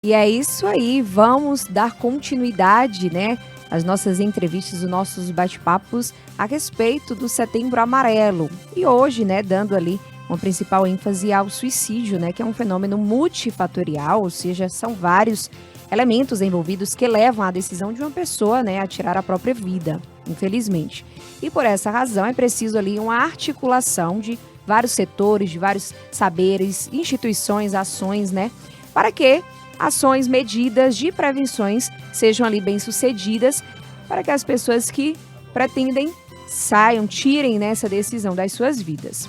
E é isso aí, vamos dar continuidade, né, às nossas entrevistas, os nossos bate-papos a respeito do Setembro Amarelo. E hoje, né, dando ali uma principal ênfase ao suicídio, né, que é um fenômeno multifatorial, ou seja, são vários elementos envolvidos que levam à decisão de uma pessoa, né, a tirar a própria vida, infelizmente. E por essa razão é preciso ali uma articulação de vários setores, de vários saberes, instituições, ações, né, para que ações, medidas de prevenções sejam ali bem-sucedidas para que as pessoas que pretendem saiam, tirem nessa decisão das suas vidas.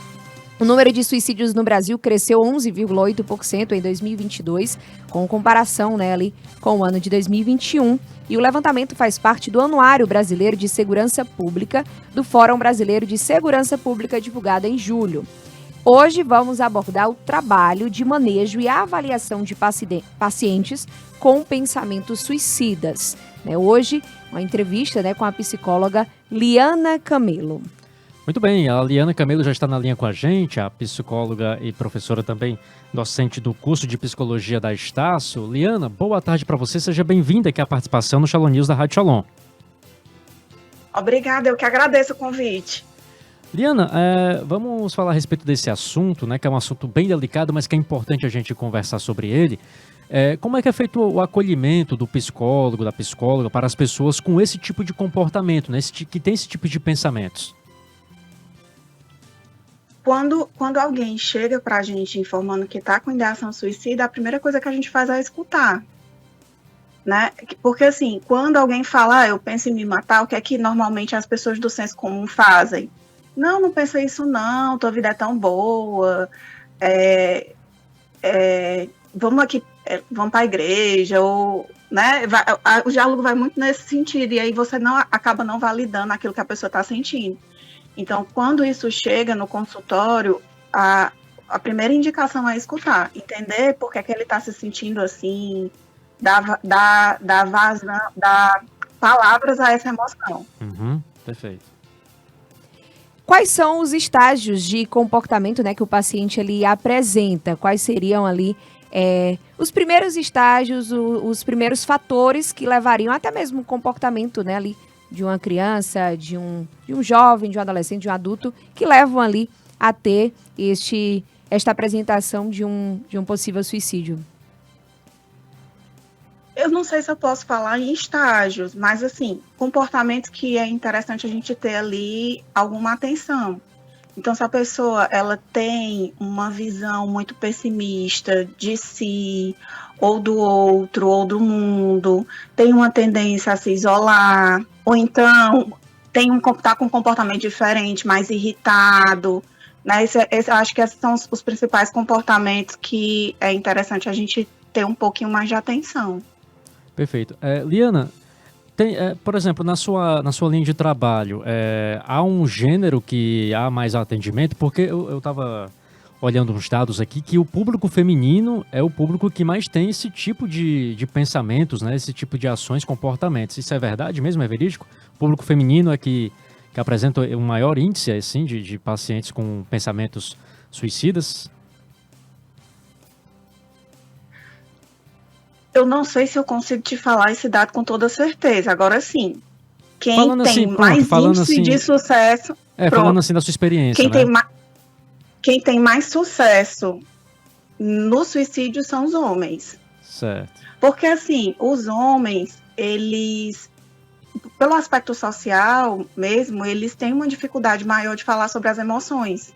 O número de suicídios no Brasil cresceu 11,8% em 2022, com comparação, né, ali com o ano de 2021. E o levantamento faz parte do Anuário Brasileiro de Segurança Pública, do Fórum Brasileiro de Segurança Pública, divulgado em julho. Hoje vamos abordar o trabalho de manejo e avaliação de pacientes com pensamentos suicidas. Hoje, uma entrevista, com a psicóloga Liana Camelo. Muito bem, a Liana Camelo já está na linha com a gente, a psicóloga e professora também, docente do curso de Psicologia da Estácio. Liana, boa tarde para você, seja bem-vinda aqui à participação no Shalom News da Rádio Shalom. Obrigada, eu que agradeço o convite. Liana, vamos falar a respeito desse assunto, né, que é um assunto bem delicado, mas que é importante a gente conversar sobre ele. Como é que é feito o acolhimento do psicólogo, da psicóloga, para as pessoas com esse tipo de comportamento, né, que tem esse tipo de pensamentos? Quando alguém chega para a gente informando que está com ideação suicida, a primeira coisa que a gente faz é escutar. Né? Porque assim, quando alguém fala, eu penso em me matar, o que é que normalmente as pessoas do senso comum fazem? Não pensei isso não, tua vida é tão boa, vamos aqui, vamos para a igreja, ou, né, o diálogo vai muito nesse sentido, e aí você acaba não validando aquilo que a pessoa está sentindo. Então, quando isso chega no consultório, a primeira indicação é escutar, entender por que é que ele está se sentindo assim, dar palavras a essa emoção. Perfeito. Quais são os estágios de comportamento, né, que o paciente ali apresenta? Quais seriam ali os primeiros estágios, os primeiros fatores que levariam até mesmo o comportamento, né, ali de uma criança, de um jovem, de um adolescente, de um adulto, que levam ali a ter esta apresentação de um possível suicídio? Eu não sei se eu posso falar em estágios, mas assim, comportamentos que é interessante a gente ter ali alguma atenção. Então, se a pessoa ela tem uma visão muito pessimista de si, ou do outro, ou do mundo, tem uma tendência a se isolar, ou então está com um comportamento diferente, mais irritado, né? Acho que esses são os principais comportamentos que é interessante a gente ter um pouquinho mais de atenção. Perfeito. Liana, por exemplo, na sua linha de trabalho, há um gênero que há mais atendimento? Porque eu estava olhando uns dados aqui que o público feminino é o público que mais tem esse tipo de pensamentos, né? Esse tipo de ações, comportamentos. Isso é verdade mesmo? É verídico? O público feminino é que apresenta um maior índice assim, de pacientes com pensamentos suicidas? Eu não sei se eu consigo te falar esse dado com toda certeza. Agora sim, quem falando tem assim, mais índice assim, de sucesso... falando assim da sua experiência, Quem tem mais sucesso no suicídio são os homens. Certo. Porque assim, os homens, eles, pelo aspecto social mesmo, eles têm uma dificuldade maior de falar sobre as emoções.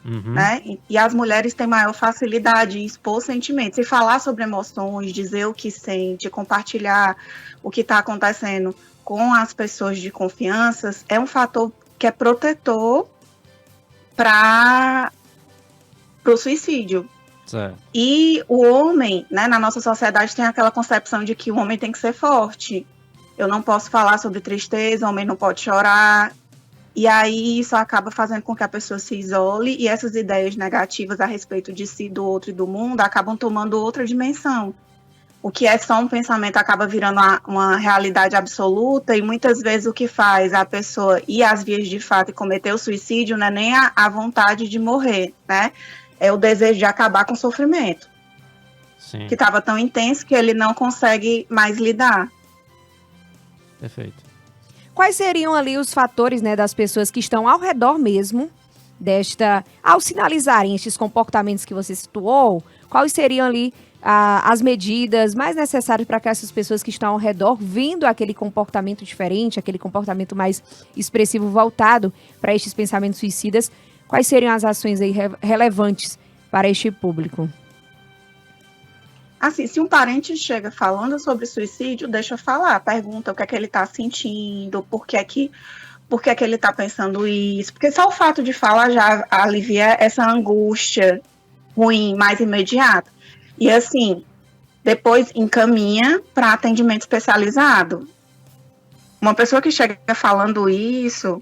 Né? E as mulheres têm maior facilidade em expor sentimentos e falar sobre emoções, dizer o que sente, compartilhar o que está acontecendo com as pessoas de confiança é um fator que é protetor para o suicídio. Certo. E o homem, né, na nossa sociedade tem aquela concepção de que o homem tem que ser forte. Eu não posso falar sobre tristeza, o homem não pode chorar. E aí isso acaba fazendo com que a pessoa se isole e essas ideias negativas a respeito de si, do outro e do mundo acabam tomando outra dimensão. O que é só um pensamento acaba virando uma realidade absoluta e muitas vezes o que faz a pessoa ir às vias de fato e cometer o suicídio não é nem a vontade de morrer, né? É o desejo de acabar com o sofrimento. Sim. que estava tão intenso que ele não consegue mais lidar. Perfeito. Quais seriam ali os fatores, né, das pessoas que estão ao redor mesmo ao sinalizarem estes comportamentos que você situou, quais seriam ali as medidas mais necessárias para que essas pessoas que estão ao redor, vindo aquele comportamento diferente, aquele comportamento mais expressivo voltado para estes pensamentos suicidas, quais seriam as ações aí relevantes para este público? Assim, se um parente chega falando sobre suicídio, deixa falar, pergunta o que é que ele está sentindo, por que é que ele está pensando isso, porque só o fato de falar já alivia essa angústia ruim, mais imediata. E assim, depois encaminha para atendimento especializado. Uma pessoa que chega falando isso,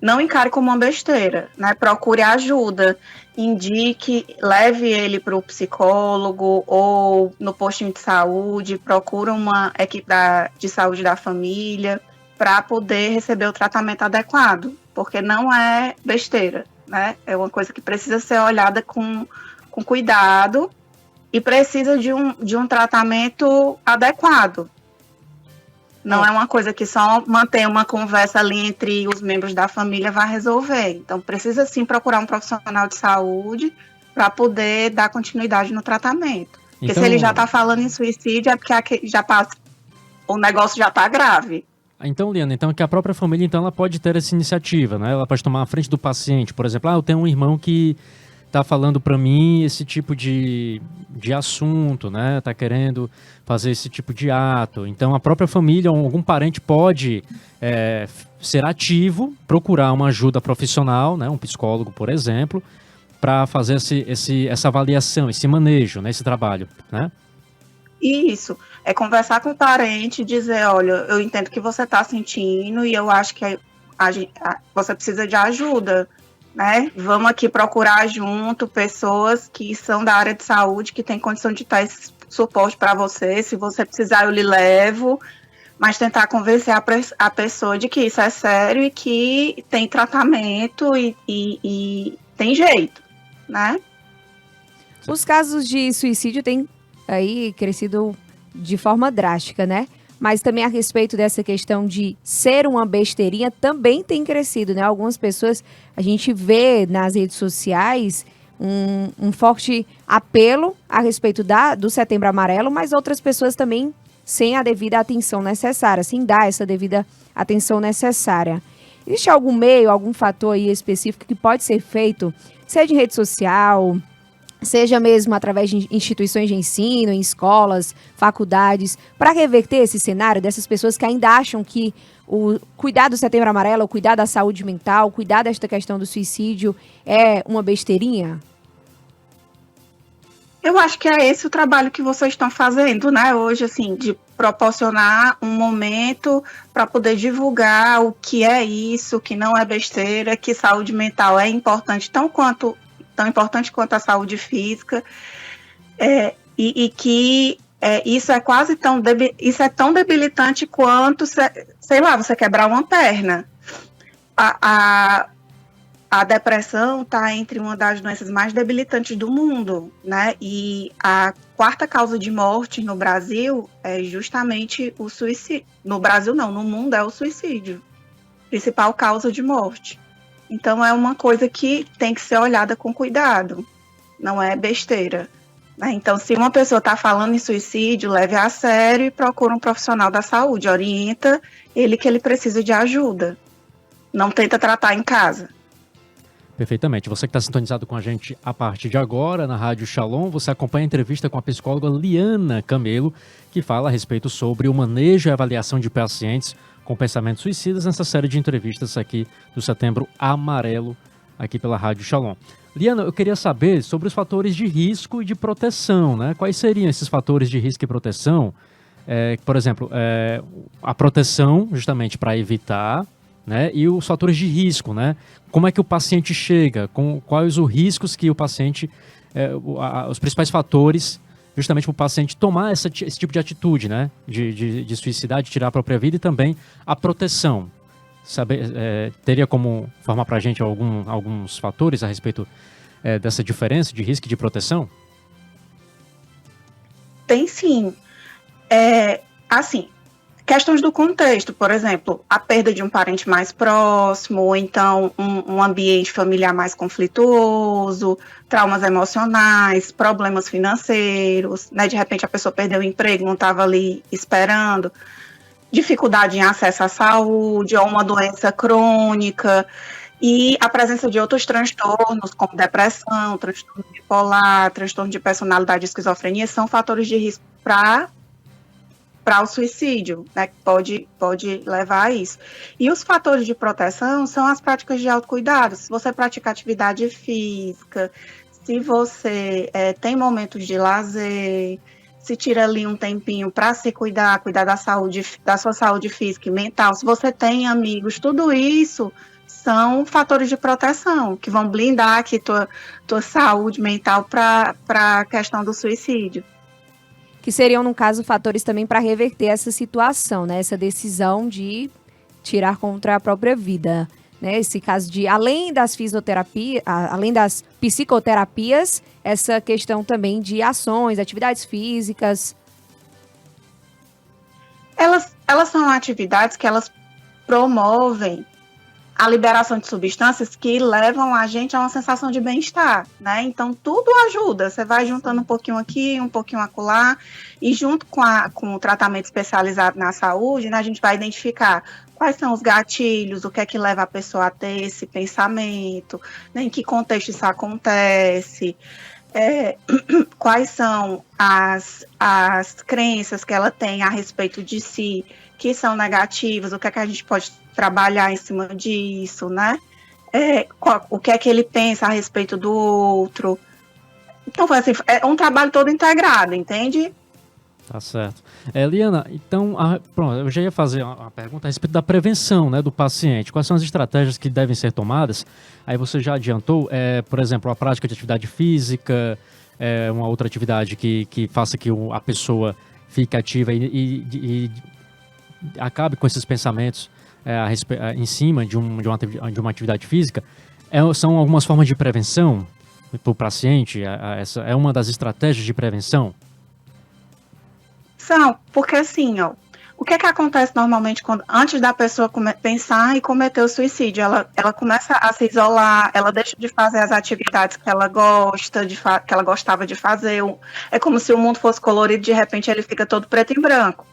não encare como uma besteira, né? Procure ajuda, indique, leve ele para o psicólogo ou no postinho de saúde, procura uma equipe de saúde da família para poder receber o tratamento adequado, porque não é besteira, né? É uma coisa que precisa ser olhada com cuidado e precisa de um tratamento adequado. Não é uma coisa que só manter uma conversa ali entre os membros da família vai resolver. Então, precisa sim procurar um profissional de saúde para poder dar continuidade no tratamento. Porque se ele já está falando em suicídio, é porque já passa, o negócio já está grave. Então, Liana, então que a própria família então, ela pode ter essa iniciativa, né? Ela pode tomar a frente do paciente. Por exemplo, eu tenho um irmão que está falando para mim esse tipo de assunto, né? Está querendo fazer esse tipo de ato. Então, a própria família ou algum parente pode ser ativo, procurar uma ajuda profissional, né? Um psicólogo, por exemplo, para fazer essa avaliação, esse manejo, né? Esse trabalho, né? Isso, é conversar com o parente, dizer, olha, eu entendo que você está sentindo e eu acho que você precisa de ajuda, né? Vamos aqui procurar junto pessoas que são da área de saúde, que têm condição de dar esse suporte para você. Se você precisar, eu lhe levo, mas tentar convencer a pessoa de que isso é sério e que tem tratamento e tem jeito, né? Os casos de suicídio têm aí crescido de forma drástica, né? Mas também a respeito dessa questão de ser uma besteirinha também tem crescido, né? Algumas pessoas, a gente vê nas redes sociais um forte apelo a respeito do Setembro Amarelo, mas outras pessoas também sem a devida atenção necessária, sem dar essa devida atenção necessária. Existe algum meio, algum fator aí específico que pode ser feito, seja em rede social, seja mesmo através de instituições de ensino, em escolas, faculdades, para reverter esse cenário dessas pessoas que ainda acham que o cuidar do Setembro Amarelo, o cuidar da saúde mental, cuidar desta questão do suicídio é uma besteirinha? Eu acho que é esse o trabalho que vocês estão fazendo, né, hoje, assim, de proporcionar um momento para poder divulgar o que é isso, que não é besteira, que saúde mental é importante tão importante quanto a saúde física, e que isso é quase isso é tão debilitante quanto, sei lá, você quebrar uma perna. A depressão está entre uma das doenças mais debilitantes do mundo, né? E a quarta causa de morte no Brasil é justamente o suicídio. No Brasil não, no mundo é o suicídio. Principal causa de morte. Então é uma coisa que tem que ser olhada com cuidado, não é besteira, né? Então, se uma pessoa está falando em suicídio, leve a sério e procura um profissional da saúde, orienta ele que ele precisa de ajuda, não tenta tratar em casa. Perfeitamente. Você que está sintonizado com a gente a partir de agora na Rádio Shalom, você acompanha a entrevista com a psicóloga Liana Camelo, que fala a respeito sobre o manejo e avaliação de pacientes com pensamentos suicidas nessa série de entrevistas aqui do Setembro Amarelo, aqui pela Rádio Shalom. Liana, eu queria saber sobre os fatores de risco e de proteção, né? Quais seriam esses fatores de risco e proteção? Por exemplo, a proteção justamente para evitar, né? E os fatores de risco, né? Como é que o paciente chega? Quais os riscos que o paciente... os principais fatores justamente para o paciente tomar esse tipo de atitude, né? De suicidar, de tirar a própria vida, e também a proteção. Teria como formar para a gente alguns fatores a respeito dessa diferença de risco e de proteção? Tem sim. Assim, questões do contexto, por exemplo, a perda de um parente mais próximo, ou então um ambiente familiar mais conflituoso, traumas emocionais, problemas financeiros, né? De repente a pessoa perdeu o emprego, não estava ali esperando, dificuldade em acesso à saúde, ou uma doença crônica, e a presença de outros transtornos, como depressão, transtorno bipolar, transtorno de personalidade e esquizofrenia, são fatores de risco para o suicídio, né, que pode levar a isso. E os fatores de proteção são as práticas de autocuidado. Se você pratica atividade física, se você tem momentos de lazer, se tira ali um tempinho para se cuidar da saúde, da sua saúde física e mental, se você tem amigos, tudo isso são fatores de proteção que vão blindar aqui tua saúde mental para a questão do suicídio. Que seriam, no caso, fatores também para reverter essa situação, né? Essa decisão de tirar contra a própria vida, né? Esse caso de, além das fisioterapias, além das psicoterapias, essa questão também de ações, atividades físicas. Elas são atividades que elas promovem a liberação de substâncias que levam a gente a uma sensação de bem-estar, né? Então, tudo ajuda. Você vai juntando um pouquinho aqui, um pouquinho acolá, e junto com o tratamento especializado na saúde, né, a gente vai identificar quais são os gatilhos, o que é que leva a pessoa a ter esse pensamento, né, em que contexto isso acontece, quais são as crenças que ela tem a respeito de si, que são negativas, o que é que a gente pode trabalhar em cima disso, né? O que é que ele pensa a respeito do outro. Então, foi assim, é um trabalho todo integrado, entende? Tá certo. Liana, então, pronto, eu já ia fazer uma pergunta a respeito da prevenção, né, do paciente. Quais são as estratégias que devem ser tomadas? Aí você já adiantou, por exemplo, a prática de atividade física, uma outra atividade que faça que a pessoa fique ativa e acabe com esses pensamentos em cima de uma atividade física. São algumas formas de prevenção para o paciente? Essa é uma das estratégias de prevenção? São, porque assim, ó, o que é que acontece normalmente antes da pessoa pensar e cometer o suicídio? Ela começa a se isolar, ela deixa de fazer as atividades que ela que ela gostava de fazer. É como se o mundo fosse colorido, de repente ele fica todo preto e branco,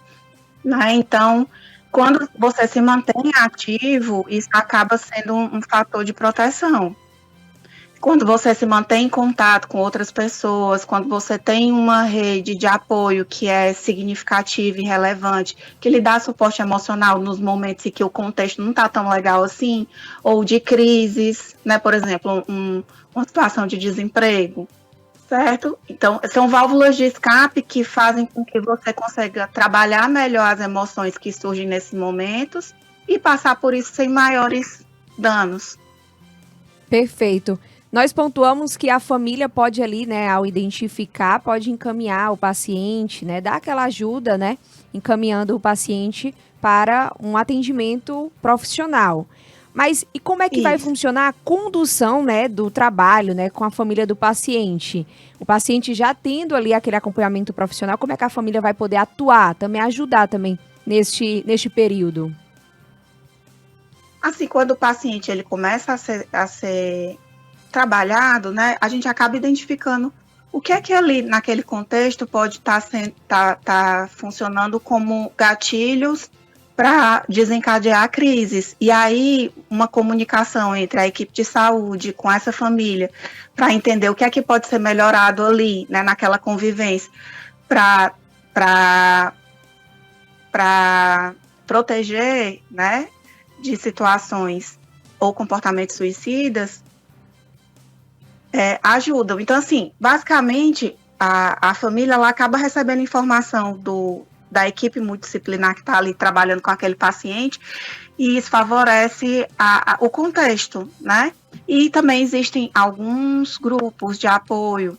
né? Então, quando você se mantém ativo, isso acaba sendo um fator de proteção. Quando você se mantém em contato com outras pessoas, quando você tem uma rede de apoio que é significativa e relevante, que lhe dá suporte emocional nos momentos em que o contexto não está tão legal assim, ou de crises, né? Por exemplo, uma situação de desemprego, certo? Então, são válvulas de escape que fazem com que você consiga trabalhar melhor as emoções que surgem nesses momentos e passar por isso sem maiores danos. Perfeito. Nós pontuamos que a família pode ali, né, ao identificar, pode encaminhar o paciente, né, dar aquela ajuda, né, encaminhando o paciente para um atendimento profissional. Mas e como é que vai funcionar a condução, né, do trabalho, né, com a família do paciente? O paciente já tendo ali aquele acompanhamento profissional, como é que a família vai poder atuar, também ajudar também neste período? Assim, quando o paciente ele começa a ser trabalhado, né, a gente acaba identificando o que é que ali naquele contexto pode estar funcionando como gatilhos para desencadear crises. E aí, uma comunicação entre a equipe de saúde com essa família, para entender o que é que pode ser melhorado ali, né, naquela convivência, para proteger, né, de situações ou comportamentos suicidas, ajudam. Então, assim, basicamente, a família ela acaba recebendo informação da equipe multidisciplinar que está ali trabalhando com aquele paciente, e isso favorece o contexto, né? E também existem alguns grupos de apoio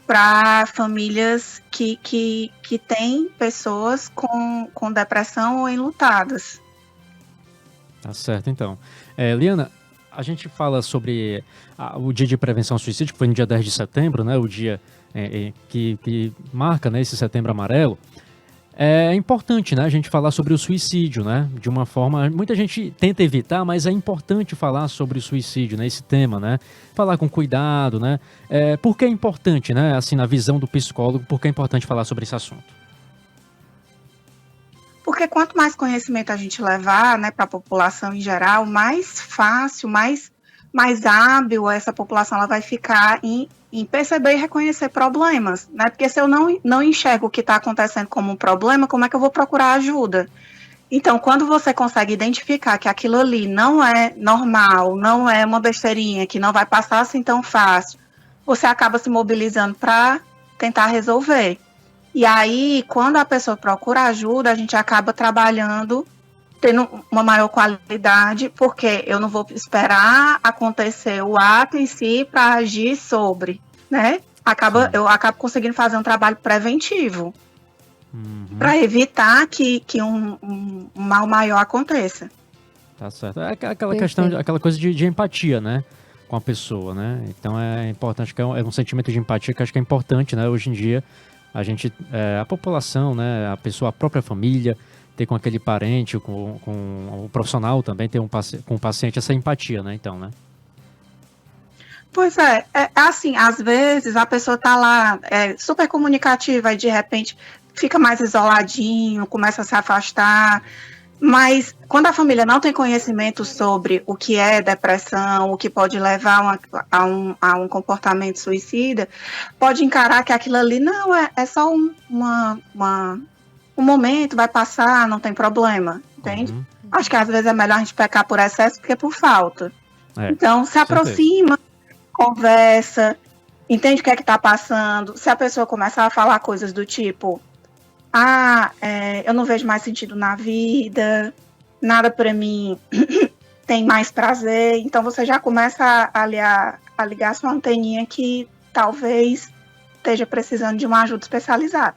para famílias que têm pessoas com depressão ou enlutadas. Tá certo, então. Liana, a gente fala sobre o Dia de Prevenção ao Suicídio, que foi no dia 10 de setembro, né? O Dia que marca, né, esse Setembro Amarelo, é importante, né, a gente falar sobre o suicídio, né, de uma forma... Muita gente tenta evitar, mas é importante falar sobre o suicídio, né, esse tema, né, falar com cuidado, né. Por que é importante, né, assim, na visão do psicólogo, por que é importante falar sobre esse assunto? Porque quanto mais conhecimento a gente levar, né, para a população em geral, mais fácil, mais hábil essa população ela vai ficar em perceber e reconhecer problemas, né? Porque se eu não enxergo o que está acontecendo como um problema, como é que eu vou procurar ajuda? Então, quando você consegue identificar que aquilo ali não é normal, não é uma besteirinha, que não vai passar assim tão fácil, você acaba se mobilizando para tentar resolver. E aí, quando a pessoa procura ajuda, a gente acaba trabalhando, tendo uma maior qualidade, porque eu não vou esperar acontecer o ato em si para agir sobre, né? Eu acabo conseguindo fazer um trabalho preventivo para evitar que um mal maior aconteça. Tá certo. É aquela questão, aquela coisa de empatia, né? Com a pessoa, né? Então é importante, que é um sentimento de empatia que acho que é importante, né? Hoje em dia, a população, né? A própria família, ter com aquele parente, com o profissional também, ter com o paciente essa empatia, né? Então, né? Pois é assim, às vezes a pessoa tá lá super comunicativa e de repente fica mais isoladinho, começa a se afastar, mas quando a família não tem conhecimento sobre o que é depressão, o que pode levar a um comportamento suicida, pode encarar que aquilo ali não é só um momento, vai passar, não tem problema, entende? Acho que às vezes é melhor a gente pecar por excesso do que por falta. Então, se aproxima, conversa, entende o que é que está passando. Se a pessoa começar a falar coisas do tipo, eu não vejo mais sentido na vida, nada para mim tem mais prazer, então você já começa a ligar sua anteninha que talvez esteja precisando de uma ajuda especializada.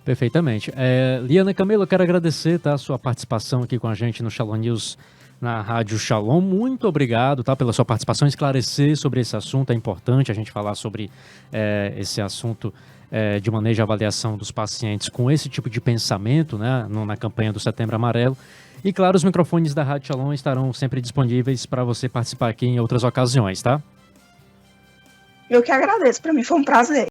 Perfeitamente. Liana Camelo, eu quero agradecer, tá, a sua participação aqui com a gente no Shalom News, na Rádio Shalom. Muito obrigado, tá, pela sua participação, esclarecer sobre esse assunto. É importante a gente falar sobre esse assunto de manejo e avaliação dos pacientes com esse tipo de pensamento, né, na campanha do Setembro Amarelo. E, claro, os microfones da Rádio Shalom estarão sempre disponíveis para você participar aqui em outras ocasiões, tá? Eu que agradeço, para mim foi um prazer.